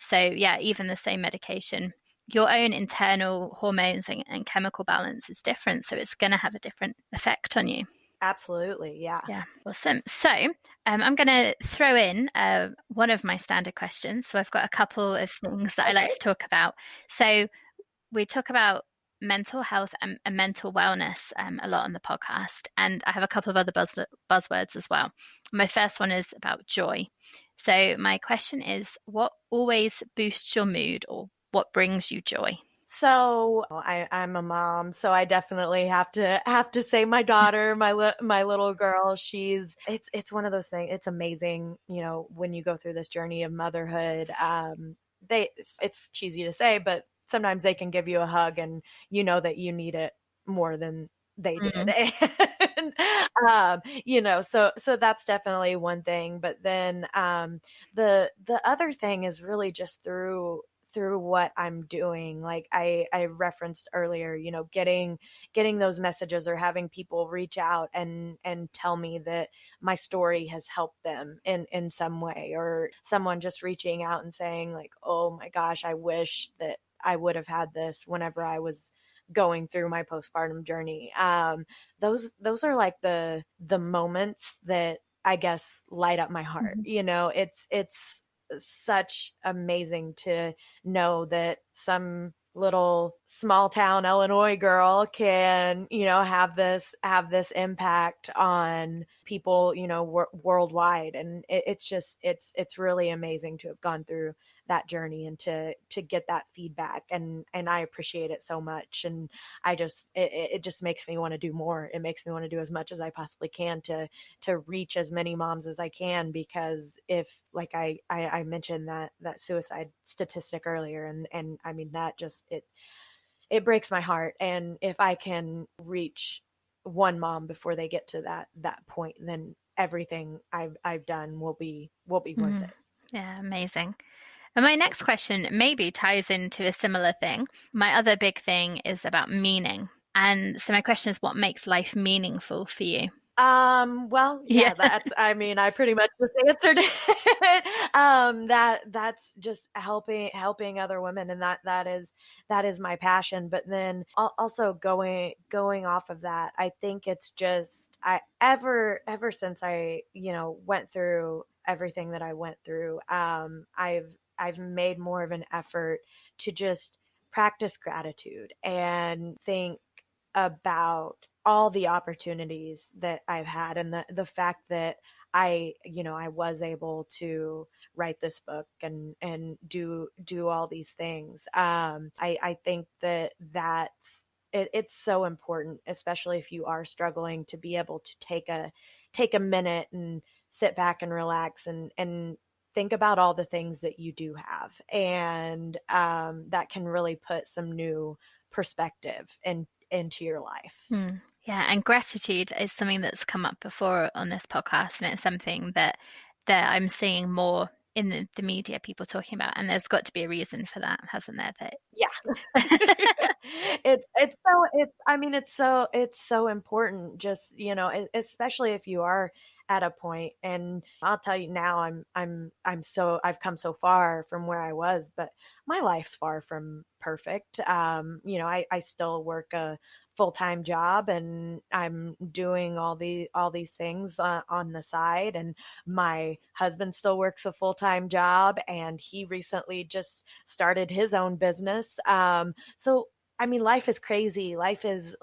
So yeah, even the same medication, your own internal hormones and chemical balance is different. So it's going to have a different effect on you. Absolutely. Yeah. Yeah. Awesome. So I'm going to throw in one of my standard questions. So I've got a couple of things that I like to talk about. So we talk about mental health and mental wellness a lot on the podcast. And I have a couple of other buzzwords as well. My first one is about joy. So my question is, what always boosts your mood, or what brings you joy? So I'm a mom, so I definitely have to say my daughter, my little girl. It's one of those things. It's amazing, when you go through this journey of motherhood. It's cheesy to say, but sometimes they can give you a hug, and you know that you need it more than they did. And, so that's definitely one thing. But then the other thing is really just through what I'm doing. Like I referenced earlier, getting those messages, or having people reach out and tell me that my story has helped them in some way, or someone just reaching out and saying, like, oh my gosh, I wish that I would have had this whenever I was going through my postpartum journey. Those are like the moments that I guess light up my heart. It's such amazing to know that some little small town Illinois girl can, have this impact on people, worldwide. And it's really amazing to have gone through that journey and to get that feedback. And I appreciate it so much. And it just makes me want to do more. It makes me want to do as much as I possibly can to reach as many moms as I can, because if, like I mentioned that suicide statistic earlier, and I mean, that just, it breaks my heart. And if I can reach one mom before they get to that point, then everything I've done will be worth it. Yeah, amazing. And my next question maybe ties into a similar thing. My other big thing is about meaning. And so my question is, what makes life meaningful for you? Well, Yeah. yeah, I mean, I pretty much just answered it. That's just helping other women, and that is my passion. But then also going off of that, I think it's just, ever since I, went through everything that I went through, I've made more of an effort to just practice gratitude and think about all the opportunities that I've had, and the fact that I was able to write this book and do all these things. I think it's so important, especially if you are struggling, to be able to take a minute and sit back and relax and think about all the things that you do have, and that can really put some new perspective into your life. Mm. Yeah, and gratitude is something that's come up before on this podcast, and it's something that I'm seeing more in the media, people talking about, and there's got to be a reason for that, hasn't there? Yeah. That it's so important, just, especially if you are at a point. And I'll tell you now, I've come so far from where I was, but my life's far from perfect. I still work a full-time job, and I'm doing all these things on the side, and my husband still works a full-time job, and he recently just started his own business. So I mean, life is crazy. Life is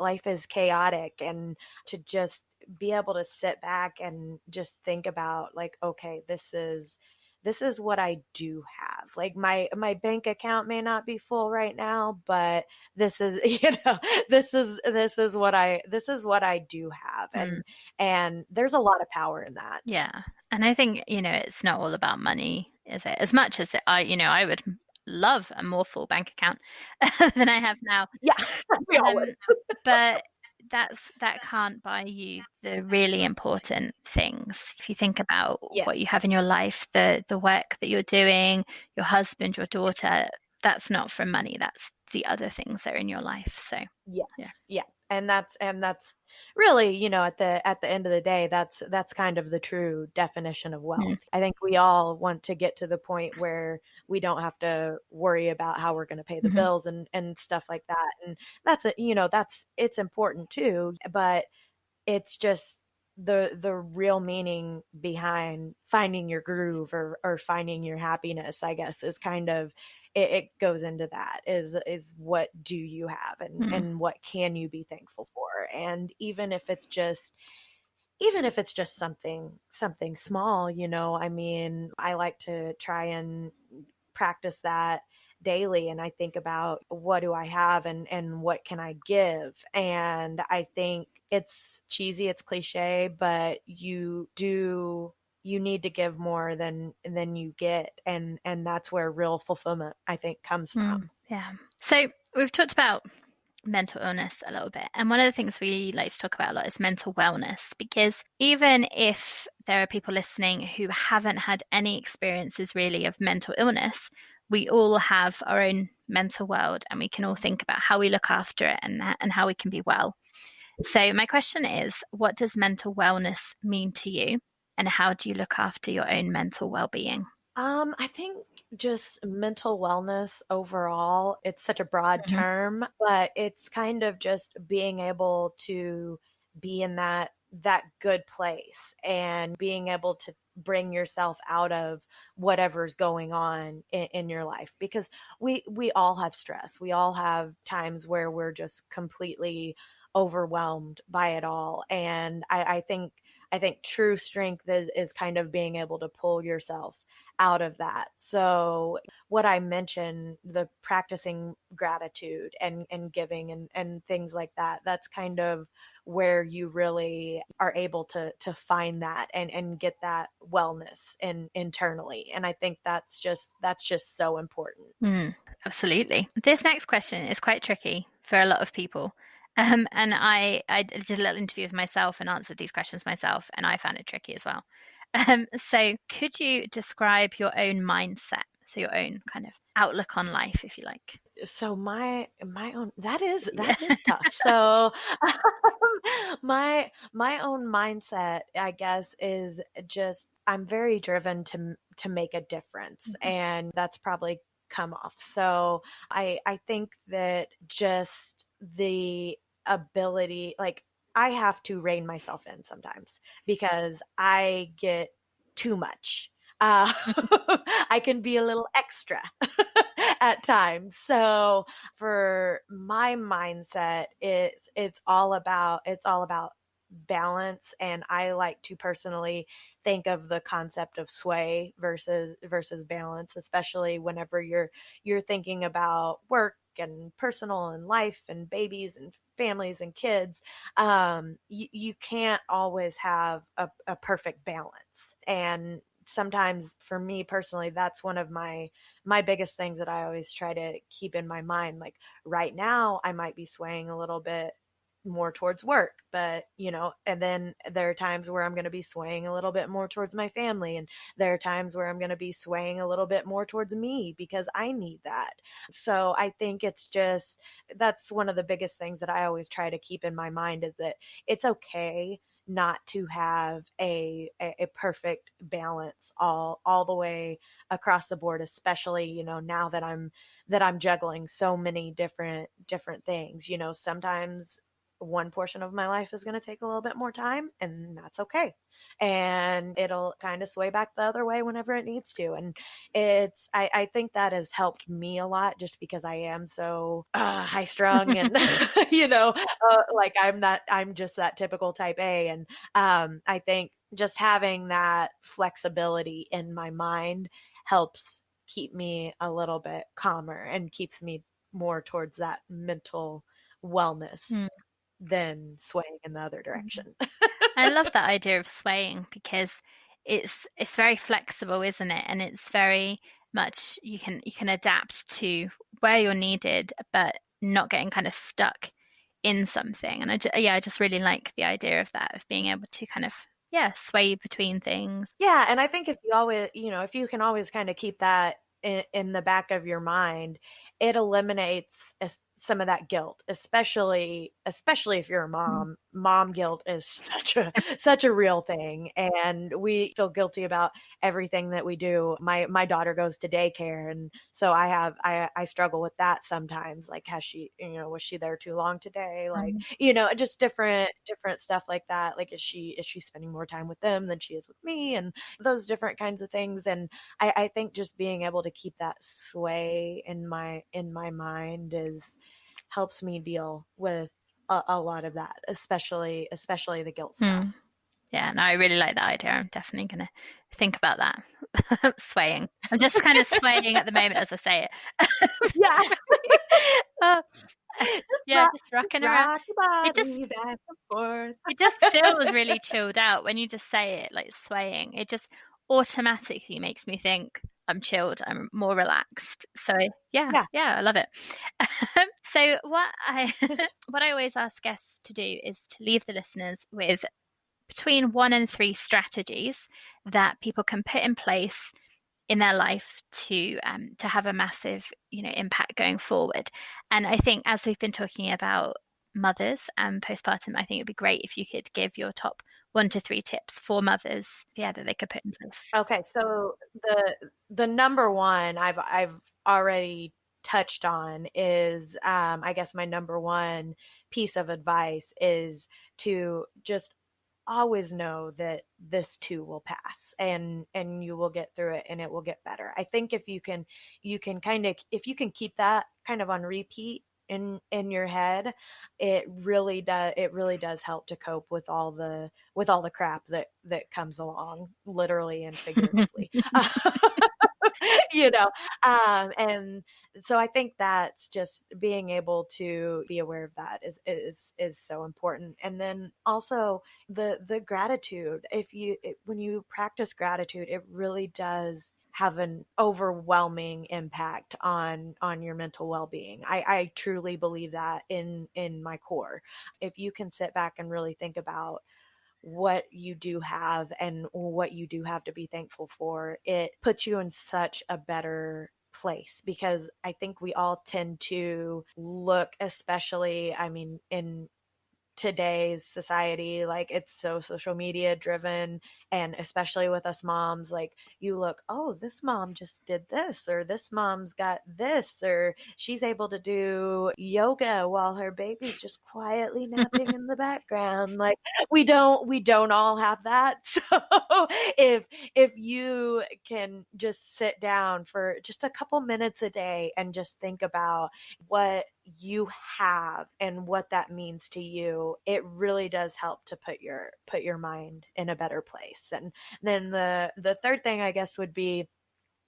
chaotic, and to just be able to sit back and just think about, like, okay, this is what I do have. Like, my bank account may not be full right now, but this is this is what I do have, mm, and there's a lot of power in that. yeah, and I think it's not all about money, is it? As much as I would love a more full bank account than I have now. Yeah, we all would. Um, but that can't buy you the really important things. If you think about Yes. what you have in your life, the work that you're doing, your husband, your daughter, that's not from money. That's the other things that are in your life. So yeah. Yes. Yeah. And that's really, at the end of the day, that's kind of the true definition of wealth. Mm. I think we all want to get to the point where we don't have to worry about how we're going to pay the Hmm. bills and stuff like that. And it's important too, but it's just the real meaning behind finding your groove, or finding your happiness, I guess, is kind of, it goes into that, is what do you have, and Mm. and what can you be thankful for. And even if it's just something small, I mean, I like to try and practice that daily, and I think about, what do I have, and what can I give. And I think it's cheesy, it's cliche, but you need to give more than you get, and that's where real fulfillment, I think, comes Mm. from. Yeah. So we've talked about mental illness a little bit. And one of the things we like to talk about a lot is mental wellness, because even if there are people listening who haven't had any experiences really of mental illness, we all have our own mental world, and we can all think about how we look after it and how we can be well. So my question is, what does mental wellness mean to you, and how do you look after your own mental well-being? I think just mental wellness overall, it's such a broad Hmm. term, but it's kind of just being able to be in that good place, and being able to bring yourself out of whatever's going on in your life, because we all have stress. We all have times where we're just completely overwhelmed by it all. And I think true strength is kind of being able to pull yourself out of that. So what I mentioned, the practicing gratitude and giving and things like that, that's kind of where you really are able to find that and get that wellness internally. And I think that's just so important. Mm, absolutely. This next question is quite tricky for a lot of people. And I did a little interview with myself and answered these questions myself, and I found it tricky as well. So, could you describe your own mindset? So your own kind of outlook on life, if you like. So my own, that is Yeah. tough. So my own mindset, I guess, is just I'm very driven to make a difference, and that's probably come off. So I think that just the ability, like, I have to rein myself in sometimes because I get too much. Uh, I can be a little extra at times. So for my mindset, it's all about balance, and I like to personally think of the concept of sway versus balance, especially whenever you're thinking about work and personal and life and babies and families and kids. You can't always have a perfect balance, and sometimes for me personally, that's one of my biggest things that I always try to keep in my mind. Like right now, I might be swaying a little bit more towards work, but and then there are times where I'm going to be swaying a little bit more towards my family, and there are times where I'm going to be swaying a little bit more towards me because I need that. So I think that's one of the biggest things that I always try to keep in my mind, is that it's okay not to have a perfect balance all the way across the board, especially now that I'm juggling so many different things. Sometimes one portion of my life is going to take a little bit more time, and that's okay, and it'll kind of sway back the other way whenever it needs to. And I think that has helped me a lot, just because I am so high strung, and like I'm just that typical type A. And I think just having that flexibility in my mind helps keep me a little bit calmer and keeps me more towards that mental wellness than swaying in the other direction. I love that idea of swaying, because it's very flexible, isn't it? And it's very much you can adapt to where you're needed, but not getting kind of stuck in something. And I just really like the idea of that, of being able to kind of sway between things. Yeah, and I think if you can always kind of keep that in the back of your mind, it eliminates some of that guilt, especially if you're a mom. Mom guilt is such a real thing, and we feel guilty about everything that we do. My daughter goes to daycare, and so I struggle with that sometimes. Like, has she, was she there too long today? Like, just different stuff like that. Like, is she spending more time with them than she is with me, and those different kinds of things. And I think just being able to keep that sway in my mind helps me deal with a lot of that, especially the guilt stuff. Yeah, no, I really like that idea. I'm definitely going to think about that. Swaying. I'm just kind of swaying at the moment as I say it. Yeah. Just rocking around. It just back and forth. It just feels really chilled out when you just say it, like swaying. It just automatically makes me think I'm chilled, I'm more relaxed. So yeah, I love it. So what I always ask guests to do is to leave the listeners with between 1 and 3 strategies that people can put in place in their life to have a massive impact going forward. And I think, as we've been talking about mothers and postpartum, I think it'd be great if you could give your top 1 to 3 tips for mothers that they could put in place. Okay, so the number one I've already touched on is I guess my number one piece of advice is to just always know that this too will pass, and you will get through it, and it will get better. I think if you can keep that kind of on repeat in your head, it really does help to cope with all the crap that comes along, literally and figuratively. And so I think that's just being able to be aware of that is so important. And then also the gratitude. When you practice gratitude, it really does have an overwhelming impact on your mental well-being. I truly believe that in my core. If you can sit back and really think about what you do have and what you do have to be thankful for, it puts you in such a better place, because I think we all tend to look, especially, I mean, in today's society, like it's so social media driven, and especially with us moms, like you look, oh, this mom just did this, or this mom's got this, or she's able to do yoga while her baby's just quietly napping in the background. Like we don't all have that. So if you can just sit down for just a couple minutes a day and just think about what you have and what that means to you, it really does help to put your mind in a better place. And then the third thing, I guess, would be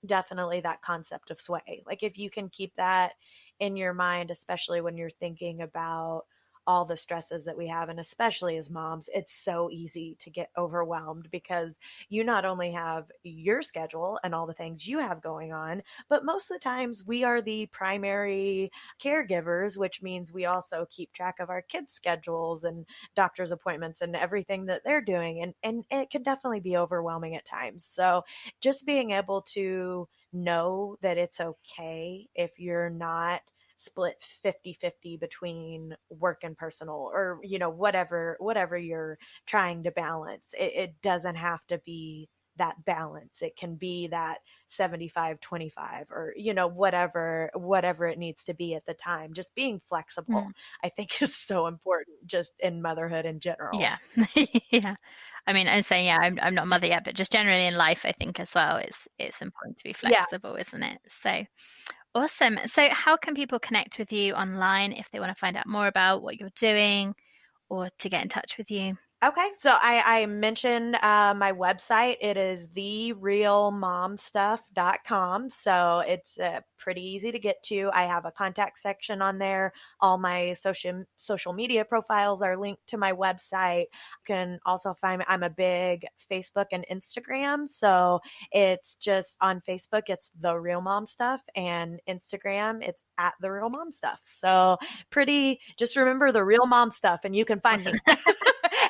definitely that concept of sway. Like if you can keep that in your mind, especially when you're thinking about all the stresses that we have, and especially as moms, it's so easy to get overwhelmed, because you not only have your schedule and all the things you have going on, but most of the times we are the primary caregivers, which means we also keep track of our kids' schedules and doctor's appointments and everything that they're doing. And it can definitely be overwhelming at times. So just being able to know that it's okay if you're not split 50-50 between work and personal, or whatever you're trying to balance. It doesn't have to be that balance. It can be that 75-25, or whatever it needs to be at the time. Just being flexible, I think, is so important, just in motherhood in general. Yeah. Yeah. I mean, I'm saying, I'm not a mother yet, but just generally in life, I think as well, it's important to be flexible, isn't it? So awesome. So how can people connect with you online if they want to find out more about what you're doing, or to get in touch with you? Okay, so I mentioned my website. It is therealmomstuff.com. So it's pretty easy to get to. I have a contact section on there. All my social media profiles are linked to my website. You can also find me. I'm a big Facebook and Instagram. So it's just on Facebook, it's The Real Mom Stuff, and Instagram, it's at The Real Mom Stuff. So just remember The Real Mom Stuff and you can find me.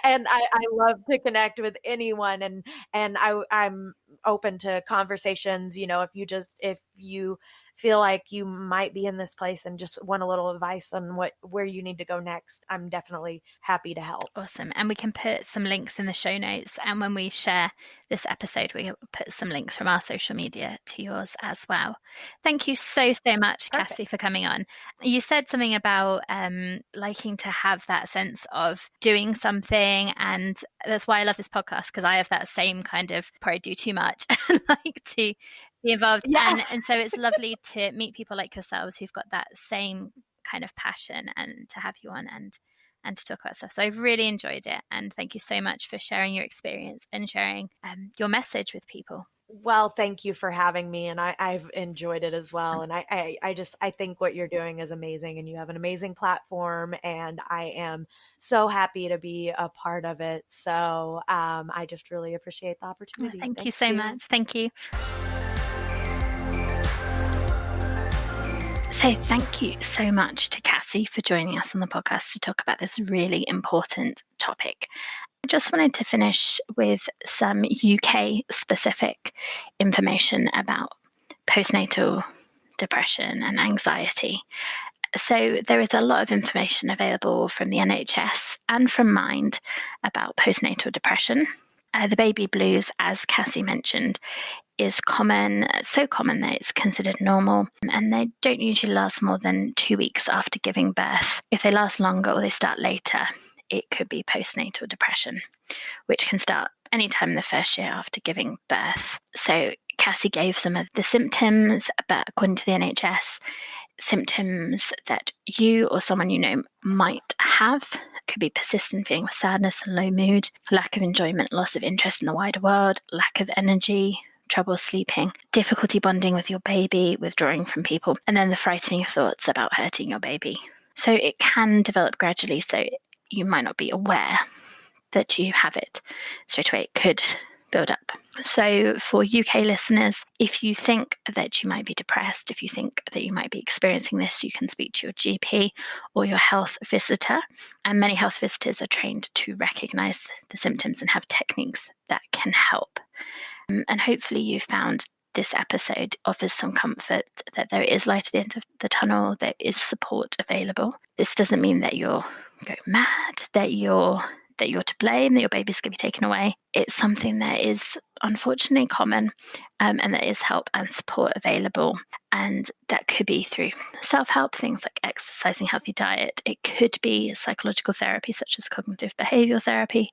And I love to connect with anyone, and I'm open to conversations. If you feel like you might be in this place and just want a little advice on where you need to go next, I'm definitely happy to help. Awesome. And we can put some links in the show notes. And when we share this episode, we put some links from our social media to yours as well. Thank you so much, Perfect. Cassie, for coming on. You said something about liking to have that sense of doing something. And that's why I love this podcast, because I have that same kind of, probably do too much, like to be involved. Yeah. And so it's lovely to meet people like yourselves who've got that same kind of passion, and to have you on and to talk about stuff. So I've really enjoyed it, and thank you so much for sharing your experience and sharing your message with people. Well, thank you for having me, and I've enjoyed it as well. And I think what you're doing is amazing, and you have an amazing platform, and I am so happy to be a part of it. So I just really appreciate the opportunity. Thank you so much. Thank you. So thank you so much to Cassie for joining us on the podcast to talk about this really important topic. I just wanted to finish with some UK specific information about postnatal depression and anxiety. So there is a lot of information available from the NHS and from Mind about postnatal depression. The baby blues, as Cassie mentioned, is common, so common that it's considered normal, and they don't usually last more than 2 weeks after giving birth. If they last longer or they start later, it could be postnatal depression, which can start anytime in the first year after giving birth. So Cassie gave some of the symptoms, but according to the NHS, symptoms that you or someone you know might have could be persistent feeling of sadness and low mood, lack of enjoyment, loss of interest in the wider world, lack of energy, trouble sleeping, difficulty bonding with your baby, withdrawing from people, and then the frightening thoughts about hurting your baby. So it can develop gradually, so you might not be aware that you have it straight away. It could build up. So for UK listeners, if you think that you might be depressed, if you think that you might be experiencing this, you can speak to your GP or your health visitor. And many health visitors are trained to recognize the symptoms and have techniques that can help. And hopefully you found this episode offers some comfort that there is light at the end of the tunnel, there is support available. This doesn't mean that you're going mad, that you're to blame, that your baby's going to be taken away. It's something that is unfortunately common, and there is help and support available. And that could be through self-help, things like exercising, healthy diet. It could be psychological therapy, such as cognitive behavioral therapy,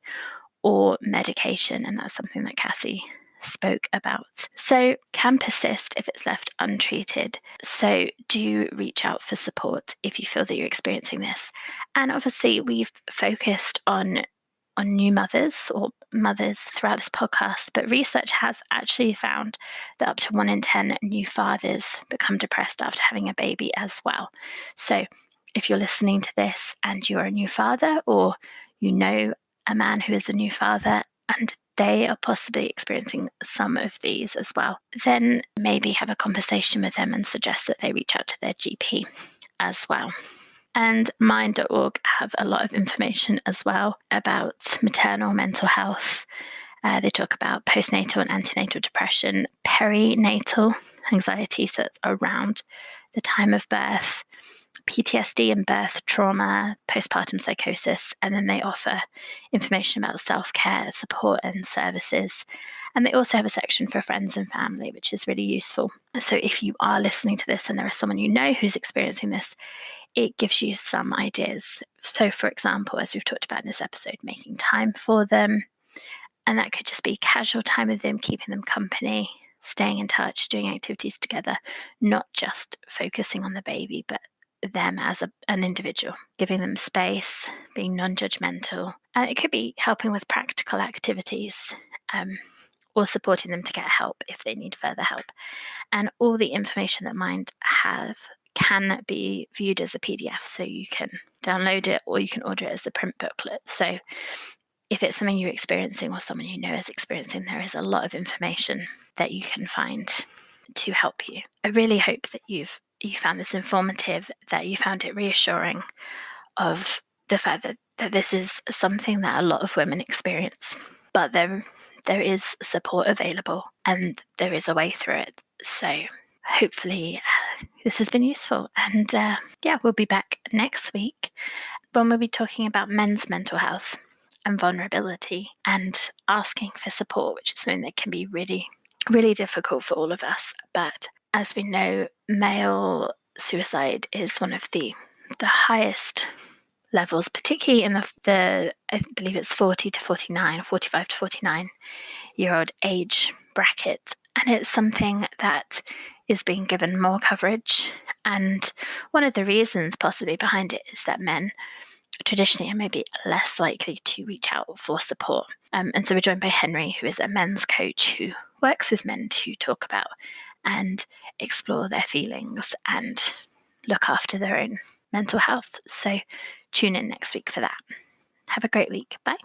or medication. And that's something that Cassie spoke about. So can persist if it's left untreated. So do reach out for support if you feel that you're experiencing this. And obviously we've focused on new mothers or mothers throughout this podcast, but research has actually found that up to 1 in 10 new fathers become depressed after having a baby as well. So if you're listening to this and you're a new father, or you know a man who is a new father and they are possibly experiencing some of these as well, then maybe have a conversation with them and suggest that they reach out to their GP as well. And mind.org have a lot of information as well about maternal mental health. They talk about postnatal and antenatal depression, perinatal anxiety, so it's around the time of birth, PTSD and birth trauma, postpartum psychosis, and then they offer information about self-care, support and services. And they also have a section for friends and family, which is really useful. So if you are listening to this and there is someone you know who's experiencing this, it gives you some ideas. So for example, as we've talked about in this episode, making time for them. And that could just be casual time with them, keeping them company, staying in touch, doing activities together, not just focusing on the baby, but them as an individual, giving them space, being non-judgmental. It could be helping with practical activities, or supporting them to get help if they need further help. And all the information that Mind have can be viewed as a PDF, so you can download it or you can order it as a print booklet. So if it's something you're experiencing or someone you know is experiencing, there is a lot of information that you can find to help you. I really hope that you found this informative, that you found it reassuring of the fact that this is something that a lot of women experience, but there is support available and there is a way through it. So hopefully this has been useful. And we'll be back next week when we'll be talking about men's mental health and vulnerability and asking for support, which is something that can be really, really difficult for all of us. But as we know, male suicide is one of the highest levels, particularly in the I believe it's 40 to 49, 45 to 49-year-old age bracket. And it's something that is being given more coverage. And one of the reasons possibly behind it is that men traditionally are maybe less likely to reach out for support. And so we're joined by Henry, who is a men's coach who works with men to talk about and explore their feelings and look after their own mental health. So tune in next week for that. Have a great week. Bye.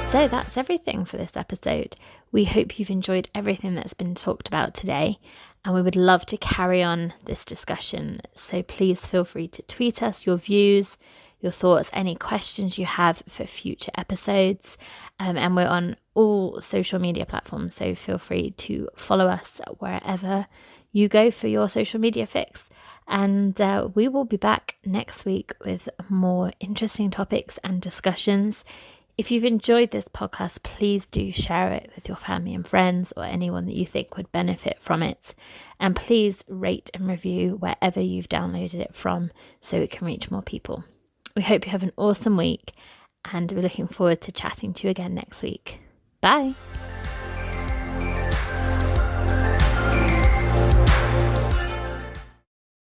So that's everything for this episode. We hope you've enjoyed everything that's been talked about today, and we would love to carry on this discussion. So please feel free to tweet us your views, your thoughts, any questions you have for future episodes. And we're on all social media platforms, so feel free to follow us wherever you go for your social media fix. And we will be back next week with more interesting topics and discussions. If you've enjoyed this podcast, please do share it with your family and friends or anyone that you think would benefit from it. And please rate and review wherever you've downloaded it from so it can reach more people. We hope you have an awesome week, and we're looking forward to chatting to you again next week. Bye.